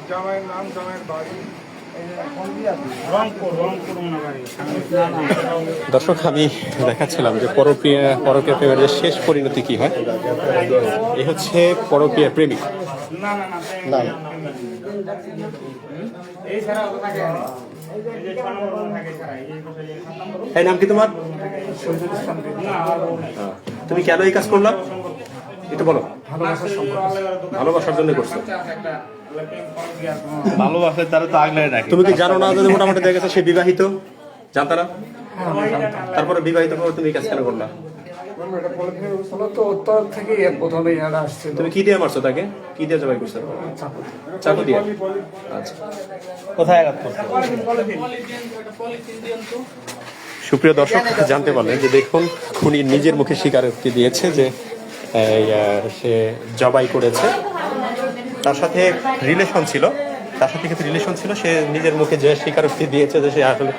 জামাইয়ের নাম, জামাইয়ের বাড়ি দর্শক, আমি দেখাচ্ছিলাম যে পরকীয়া প্রেমের যে শেষ পরিণতি কি হয়। এ হচ্ছে পরকীয়া প্রেমিক। এই নাম কি তোমার? তুমি কেন এই কাজ করলাম একটু বলো। ভালোবাসার জন্য করছো। ভালোবাসার তারা তো আগলে রাখে। তুমি কি জানো না যে মোটামুটি দেখা গেছে সে বিবাহিত? জানতা না? তারপরে বিবাহিত হওয়ার তুমি কাজ কেন করলা? তুমি কি দিয়ে মারছো তাকে? কি দিয়ে জবাই করছো? চাকু দিয়ে। আচ্ছা, কোথায় আঘাত করছো? সুপ্রিয় দর্শক, জানতে পারলেন যে দেখুন খুনি নিজের মুখে স্বীকারোক্তি দিয়েছে যে সে জবাই করেছে। তার সাথে রিলেশন ছিল, সে নিজের মুখে যে স্বীকারোক্তি দিয়েছে যে সে আসলে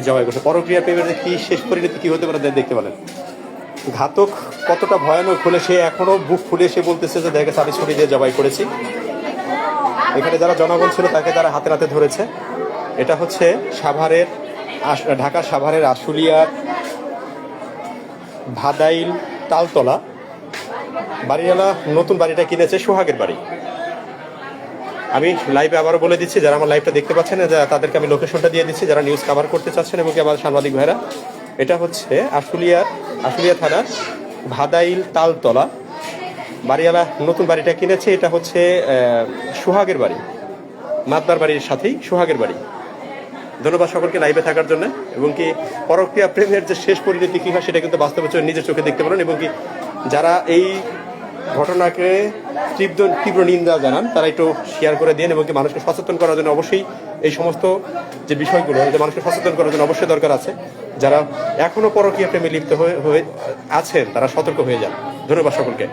জবাই করছে। পরকীয়া প্রেমের কি শেষ পরিণতি কি হতে পারে দেখতে পেলেন। ঘাতক কতটা ভয়ানক হলে সে এখনো বুক ফুলে সে বলতেছে যে দেখে আমি ছুরি দিয়ে জবাই করেছি। এখানে যারা জনগণ ছিল তাকে তারা হাতে নাতে ধরেছে। এটা হচ্ছে ঢাকার সাভারের আশুলিয়ার ভাদাইল তালতলা। বাড়িওয়ালা নতুন বাড়িটা কিনেছে সোহাগের বাড়ি। আমি লাইভে আবারও বলে দিচ্ছি, যারা আমার লাইভটা দেখতে পাচ্ছেন তাদেরকে আমি লোকেশনটা দিয়ে দিচ্ছি, যারা নিউজ কভার করতে চাচ্ছেন এবং আমার সাংবাদিক ভাইরা। এটা হচ্ছে আশুলিয়া থানার ভাদাইল তালতলা। বাড়িওয়ালা নতুন বাড়িটা কিনেছে। এটা হচ্ছে সোহাগের বাড়ি, মাতবার বাড়ির সাথেই সোহাগের বাড়ি। ধন্যবাদ সকলকে লাইভে থাকার জন্য। এবং কি পরকীয়া প্রেমের যে শেষ পরিণতি কী হয় সেটা কিন্তু বাস্তবে নিজের চোখে দেখতে পারেন। এবং কি যারা এই ঘটনাকে তীব্র নিন্দা জানান তারা একটু শেয়ার করে দিন এবং কি মানুষকে সচেতন করার জন্য অবশ্যই এই সমস্ত যে বিষয়গুলো যে মানুষকে সচেতন করার জন্য অবশ্যই দরকার আছে। যারা এখনো পরকীয়া প্রেমে লিপ্ত হয়ে আছেন তারা সতর্ক হয়ে যান। ধন্যবাদ সকলকে।